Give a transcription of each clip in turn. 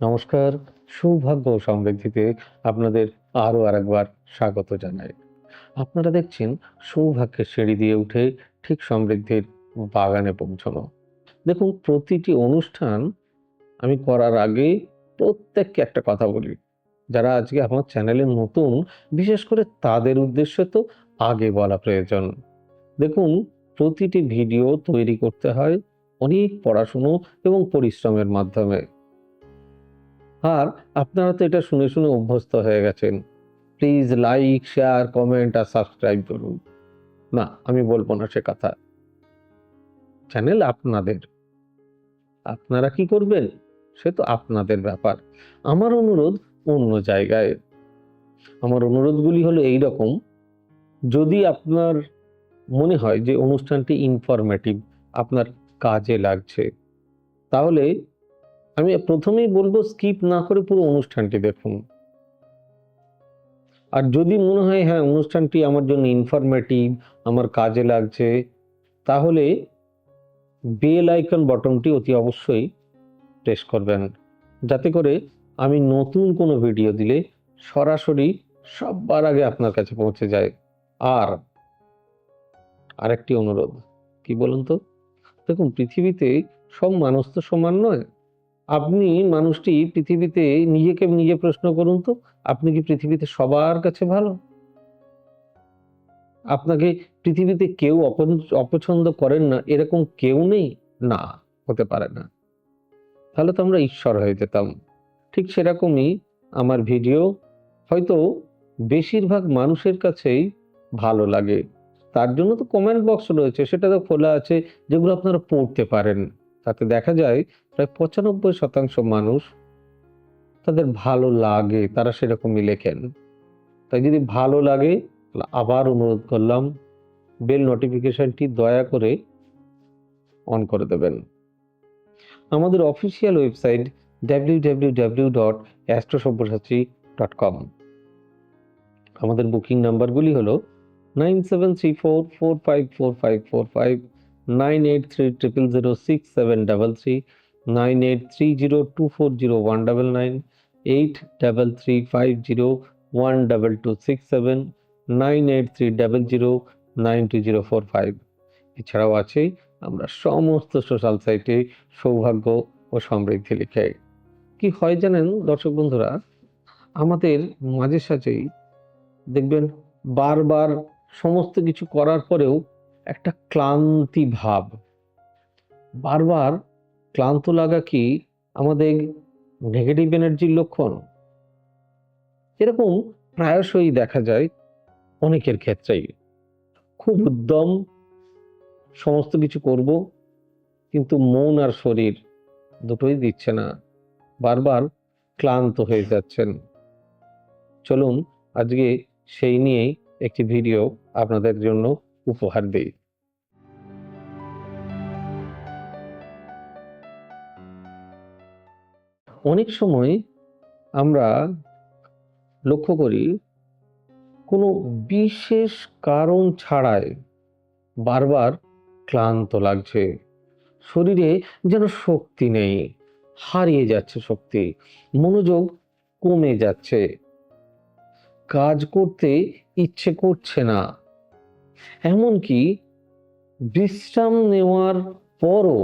নমস্কার। সৌভাগ্য ও সমৃদ্ধিতে আপনাদের আরও আরেকবার স্বাগত জানাই। আপনারা দেখছেন সৌভাগ্যের সিঁড়ি দিয়ে উঠে ঠিক সমৃদ্ধির বাগানে পৌঁছানো। দেখুন, প্রতিটি অনুষ্ঠান আমি করার আগে প্রত্যেককে একটা কথা বলি। যারা আজকে আমার চ্যানেলে নতুন, বিশেষ করে তাদের উদ্দেশ্যে তো আগে বলা প্রয়োজন। দেখুন, প্রতিটি ভিডিও তৈরি করতে হয় অনেক পড়াশুনো এবং পরিশ্রমের মাধ্যমে। আর আপনারা তো এটা শুনে শুনে অভ্যস্ত হয়ে গেছেন। প্লিজ লাইক, শেয়ার, কমেন্ট আর সাবস্ক্রাইব করুন। না, আমি বলব না সে কথা। চ্যানেল আপনাদের। আপনারা কি করবেন? সে তো আপনাদের ব্যাপার। আমার অনুরোধ অন্য জায়গায়। আমার অনুরোধগুলি হলো এইরকম, যদি আপনার মনে হয় যে অনুষ্ঠানটি ইনফরমেটিভ, আপনার কাজে লাগছে, তাহলে আমি প্রথমেই বলব স্কিপ না করে পুরো অনুষ্ঠানটি দেখুন। আর যদি মনে হয় হ্যাঁ, অনুষ্ঠানটি আমার জন্য ইনফরমেটিভ, আমার কাজে লাগছে, তাহলে বেল আইকন বাটনটি অতি অবশ্যই প্রেস করবেন। যাতে করে আমি নতুন কোনো ভিডিও দিলে সরাসরি সবার আগে আপনার কাছে পৌঁছে যায়। আর আরেকটি অনুরোধ, কি বলুন তো? দেখুন, পৃথিবীতে সব মানুষ তো সমান নয়। আপনি মানুষটি পৃথিবীতে নিজেকে নিজে প্রশ্ন করুন তো, আপনি কি পৃথিবীতে সবার কাছে ভালো? আপনাকে পৃথিবীতে কেউ অপছন্দ করেন না এরকম কেউ নেই? না, হতে পারে না। তাহলে তো আমরা ঈশ্বর হয়ে যেতাম। ঠিক সেরকমই আমার ভিডিও হয়তো বেশিরভাগ মানুষের কাছেই ভালো লাগে। তার জন্য তো কমেন্ট বক্স রয়েছে, সেটা তো খোলা আছে, যেগুলো আপনারা পড়তে পারেন। তাতে দেখা যায় প্রায় ৯৫% মানুষ তাদের ভালো লাগে, তারা সেরকমই লেখেন। তাই যদি ভালো লাগে, তাহলে আবার অনুরোধ করলাম, বেল নোটিফিকেশনটি দয়া করে অন করে দেবেন। আমাদের অফিসিয়াল ওয়েবসাইট www.astrosavyasatri.com। আমাদের বুকিং নাম্বারগুলি হলো 9734454545, 9830006733, 9830240199, 8335012267, 9830092045। এছাড়াও আছে আমরা সমস্ত সোশ্যাল সাইটে সৌভাগ্য ও সমৃদ্ধি লিখে। কি হয় জানেন দর্শক বন্ধুরা, আমাদের মাঝে সাঝেই দেখবেন বারবার সমস্ত কিছু করার পরেও একটা ক্লান্তি ভাব, বারবার ক্লান্ত লাগা কি আমাদের নেগেটিভ এনার্জির লক্ষণ? এরকম প্রায়শই দেখা যায় অনেকের ক্ষেত্রেই। খুব উদ্যম, সমস্ত কিছু করব, কিন্তু মন আর শরীর দুটোই দিচ্ছে না, বারবার ক্লান্ত হয়ে যাচ্ছেন। চলুন আজকে সেই নিয়েই একটি ভিডিও আপনাদের জন্য উপহার দিই। অনেক সময় আমরা লক্ষ্য করি কোনো বিশেষ কারণ ছাড়াই বারবার ক্লান্ত লাগছে, শরীরে যেন শক্তি নেই, হারিয়ে যাচ্ছে শক্তি, মনোযোগ কমে যাচ্ছে, কাজ করতে ইচ্ছে করছে না, এমনকি বিশ্রাম নেওয়ার পরও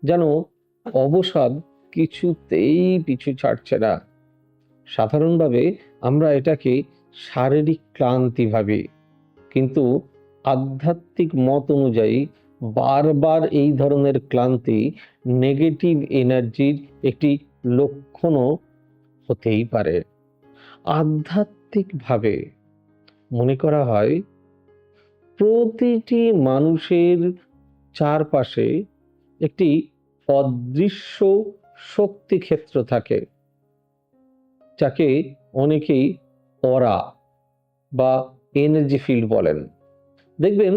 যেন অবসাদ কিছুতেই পিছু ছাড়ছে না। সাধারণভাবে আমরা এটাকে শারীরিক ক্লান্তি ভাবি, কিন্তু আধ্যাত্মিক মত অনুযায়ী বারবার এই ধরনের ক্লান্তি নেগেটিভ এনার্জির একটি লক্ষণও হতেই পারে। আধ্যাত্মিকভাবে মনে করা হয় প্রতিটি মানুষের চারপাশে একটি অদৃশ্য শক্তি ক্ষেত্র থাকে, যাকে অনেকেই অরা বা এনার্জি ফিল্ড বলেন। দেখবেন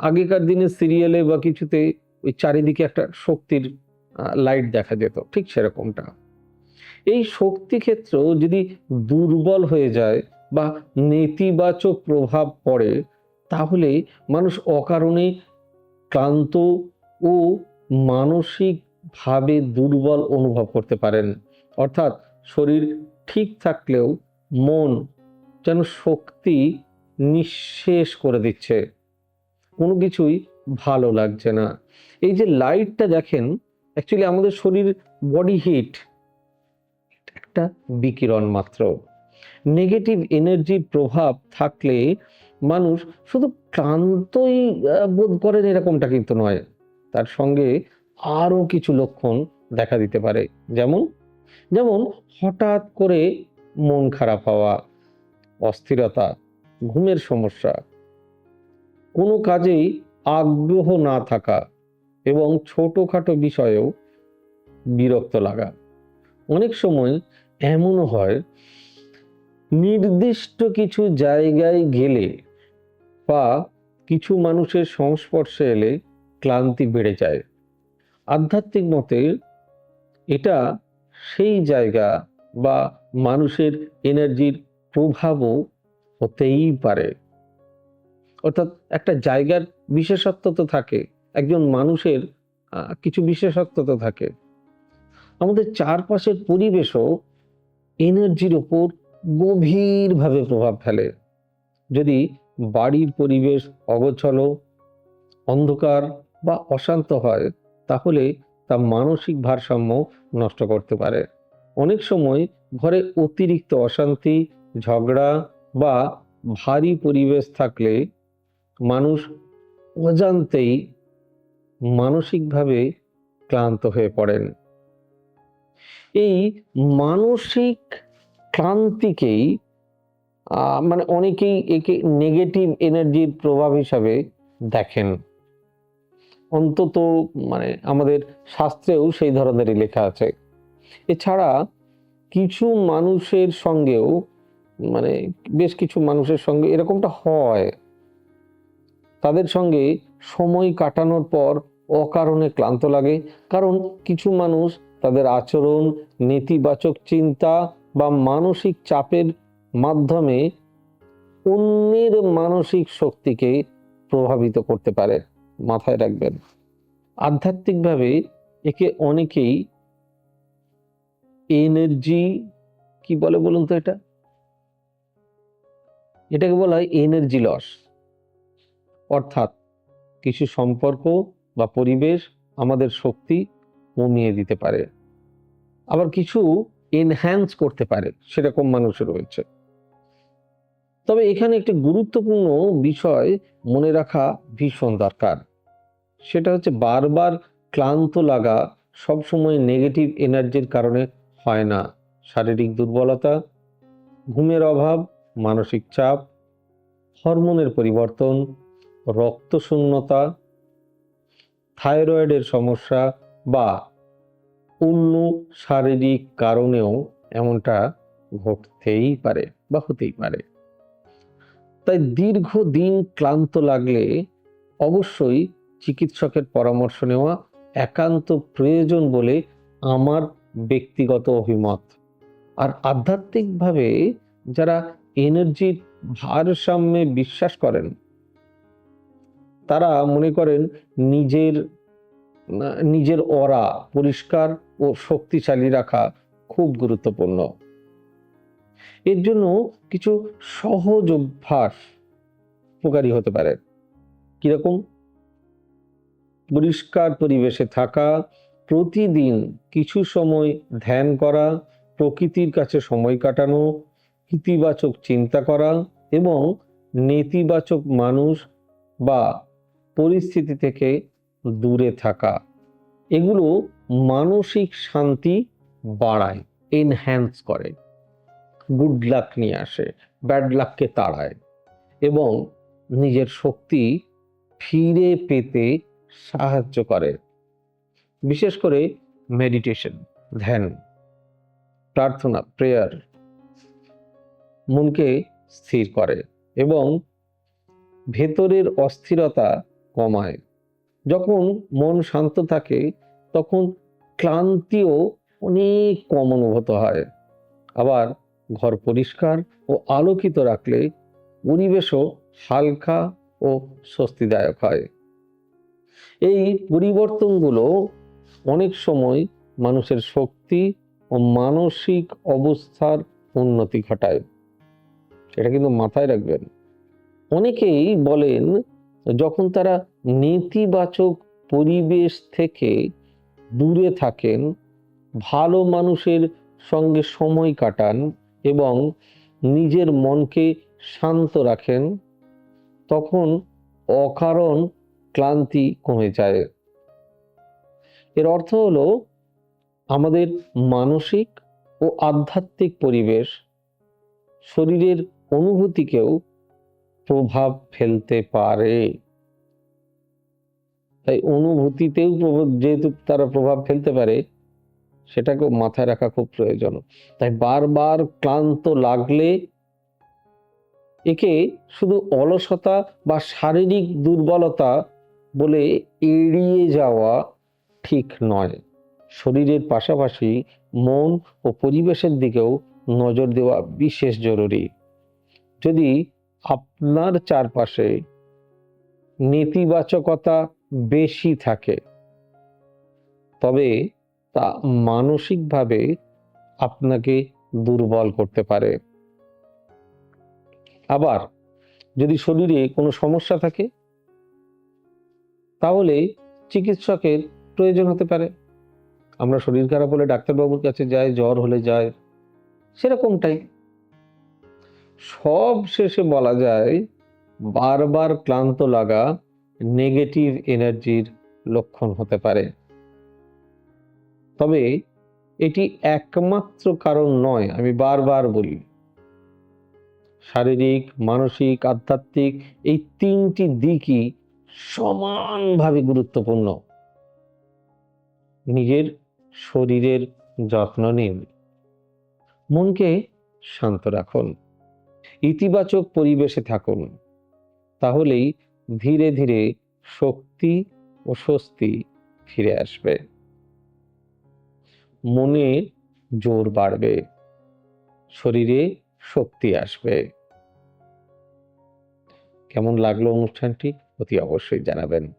আগেকার দিনে সিরিয়ালে বা কিছুতে ওই চারিদিকে একটা শক্তির লাইট দেখা যেত, ঠিক সেরকমটা। এই শক্তি ক্ষেত্র যদি দুর্বল হয়ে যায় বা নেতিবাচক প্রভাব পড়ে, তাহলে মানুষ অকারণে ক্লান্ত ও মানসিকভাবে দুর্বল অনুভব করতে পারেন। অর্থাৎ শরীর ঠিক থাকলেও মন যেন শক্তি নিঃশেষ করে দিচ্ছে, কোনো কিছুই ভালো লাগছে না। এই যে লাইটটা দেখেন, অ্যাকচুয়ালি আমাদের শরীর বডি হিট একটা বিকিরণ মাত্র। নেগেটিভ এনার্জির প্রভাব থাকলে মানুষ শুধু ক্লান্তই বোধ করেন এরকমটা কিন্তু নয়, তার সঙ্গে আরো কিছু লক্ষণ দেখা দিতে পারে। যেমন যেমন হঠাৎ করে মন খারাপ হওয়া, অস্থিরতা, ঘুমের সমস্যা, কোনো কাজেই আগ্রহ না থাকা এবং ছোটখাটো বিষয়েও বিরক্ত লাগা। অনেক সময় এমনও হয়, নির্দিষ্ট কিছু জায়গায় গেলে বা কিছু মানুষের সংস্পর্শে এলে ক্লান্তি বেড়ে যায়। আধ্যাত্মিক মতে এটা সেই জায়গা বা মানুষের এনার্জির প্রভাবও হতেই পারে। অর্থাৎ একটা জায়গার বিশেষত্ব তো থাকে, একজন মানুষের কিছু বিশেষত্ব তো থাকে। আমাদের চারপাশের পরিবেশও এনার্জির ওপর গভীরভাবে প্রভাব ফেলে। যদি বাড়ির পরিবেশ অগোছালো, অন্ধকার বা অশান্ত হয়, তাহলে তা মানসিক ভারসাম্য নষ্ট করতে পারে। অনেক সময় ঘরে অতিরিক্ত অশান্তি, ঝগড়া বা ভারী পরিবেশ থাকলে মানুষ অজান্তেই মানসিকভাবে ক্লান্ত হয়ে পড়েন। এই মানসিক ক্লান্তিকেই মানে অনেকেই একে নেগেটিভ এনার্জির প্রভাব হিসাবে দেখেন। অন্তত মানে আমাদের শাস্ত্রেও সেই ধরনেরই লেখা আছে। এছাড়া কিছু মানুষের সঙ্গেও মানে বেশ কিছু মানুষের সঙ্গে এরকমটা হয়, তাদের সঙ্গে সময় কাটানোর পর অকারণে ক্লান্ত লাগে। কারণ কিছু মানুষ তাদের আচরণ, নেতিবাচক চিন্তা বা মানসিক চাপের মাধ্যমে অন্যের মানসিক শক্তিকে প্রভাবিত করতে পারে। মাথায় রাখবেন, আধ্যাত্মিকভাবে একে অনেকেই এনার্জি কি বলে বলুন তো, এটাকে বলা হয় এনার্জি লস। অর্থাৎ কিছু সম্পর্ক বা পরিবেশ আমাদের শক্তি কমিয়ে দিতে পারে, আবার কিছু এনহ্যান্স করতে পারে, সেরকম মানুষও রয়েছে। তবে এখানে একটি গুরুত্বপূর্ণ বিষয় মনে রাখা ভীষণ দরকার। সেটা হচ্ছে বারবার ক্লান্ত লাগা সবসময় নেগেটিভ এনার্জির কারণে হয় না। শারীরিক দুর্বলতা, ঘুমের অভাব, মানসিক চাপ, হরমোনের পরিবর্তন, রক্তশূন্যতা, থাইরয়েডের সমস্যা বা অন্য শারীরিক কারণেও এমনটা ঘটতেই পারে বা হতেই পারে। তাই দীর্ঘদিন ক্লান্ত লাগলে অবশ্যই চিকিৎসকের পরামর্শ নেওয়া একান্ত প্রয়োজন বলে আমার ব্যক্তিগত অভিমত। আর আধ্যাত্মিকভাবে যারা এনার্জির ভারসাম্যে বিশ্বাস করেন, তারা মনে করেন নিজের নিজের অরা পরিষ্কার ও শক্তিশালী রাখা খুব গুরুত্বপূর্ণ। এর জন্য কিছু সহজ অভ্যাস উপকারী হতে পারে। কিরকম? পরিষ্কার পরিবেশে থাকা, প্রতিদিন কিছু সময় ধ্যান করা, প্রকৃতির কাছে সময় কাটানো, ইতিবাচক চিন্তা করা এবং নেতিবাচক মানুষ বা পরিস্থিতি থেকে দূরে থাকা, এগুলো মানসিক শান্তি বাড়ায়, এনহ্যান্স করে, গুড লাক নিয়ে আসে, ব্যাড লাককে তাড়ায় এবং নিজের শক্তি ফিরে পেতে সাহায্য করে। বিশেষ করে মেডিটেশন, ধ্যান, প্রার্থনা, প্রেয়ার মনকে স্থির করে এবং ভেতরের অস্থিরতা কমায়। যখন মন শান্ত থাকে তখন ক্লান্তিও অনেক কম অনুভূত হয়। আবার ঘর পরিষ্কার ও আলোকিত রাখলে পরিবেশও হালকা ও স্বস্তিদায়ক হয়। এই পরিবর্তনগুলো অনেক সময় মানুষের শক্তি ও ও মানসিক অবস্থার উন্নতি ঘটায়। এটা কিন্তু মাথায় রাখবেন। অনেকেই বলেন যখন তারা নেতিবাচক পরিবেশ থেকে দূরে থাকেন, ভালো মানুষের সঙ্গে সময় কাটান এবং নিজের মনকে শান্ত রাখেন, তখন অকারণ ক্লান্তি কমে যায়। এর অর্থ হলো আমাদের মানসিক ও আধ্যাত্মিক পরিবেশ শরীরের অনুভূতিকেও প্রভাব ফেলতে পারে। তাই অনুভূতিতেও যেহেতু তারা প্রভাব ফেলতে পারে, সেটাকেও মাথায় রাখা খুব প্রয়োজন। তাই বারবার ক্লান্ত লাগলে একে শুধু অলসতা বা শারীরিক দুর্বলতা বলে এড়িয়ে যাওয়া ঠিক নয়। শরীরের পাশাপাশি মন ও পরিবেশের দিকেও নজর দেওয়া বিশেষ জরুরি। যদি আপনার চারপাশে নেতিবাচকতা বেশি থাকে, তবে তা মানসিকভাবে আপনাকে দুর্বল করতে পারে। আবার যদি শরীরে কোনো সমস্যা থাকে, তাহলে চিকিৎসকের প্রয়োজন হতে পারে। আমরা শরীর খারাপ হলে ডাক্তারবাবুর কাছে যাই, জ্বর হলে যাই, সেরকমটাই। সব শেষে বলা যায়, বারবার ক্লান্ত লাগা নেগেটিভ এনার্জির লক্ষণ হতে পারে। তবে এটি একমাত্র কারণ নয়, আমি বারবার বলি। শারীরিক, মানসিক, আধ্যাত্মিক এই তিনটি দিকই সমানভাবে গুরুত্বপূর্ণ। নিজের শরীরের যত্ন নিন, মনকে শান্ত রাখুন, ইতিবাচক পরিবেশে থাকুন, তাহলেই ধীরে ধীরে শক্তি ও স্বস্তি ফিরে আসবে। মনে জোর বাড়বে, শরীরে শক্তি আসবে। কেমন লাগলো অনুষ্ঠানটি অতি অবশ্যই জানাবেন।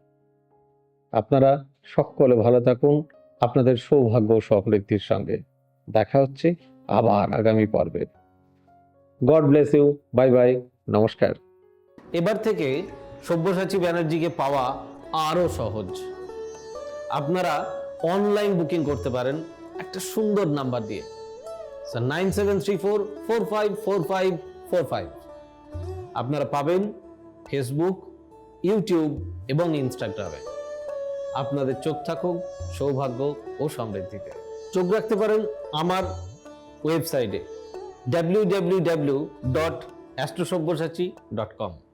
আপনারা সকলে ভালো থাকুন, আপনাদের সৌভাগ্য ও সমৃদ্ধির সঙ্গে। দেখা হচ্ছে আবার আগামী পর্বে। God bless you. Bye bye. নমস্কার। এবার থেকে সব্যসাচী ব্যানার্জিকে পাওয়া আরো সহজ। আপনারা অনলাইন বুকিং করতে পারেন একটা সুন্দর নাম্বার দিয়ে, 9734454545। আপনারা পাবেন ফেসবুক, ইউটিউব এবং ইনস্টাগ্রামে। আপনাদের চোখ থাকুক সৌভাগ্য ও সমৃদ্ধিতে। চোখ রাখতে পারেন আমার ওয়েবসাইটে www.astrosobyasachi.com।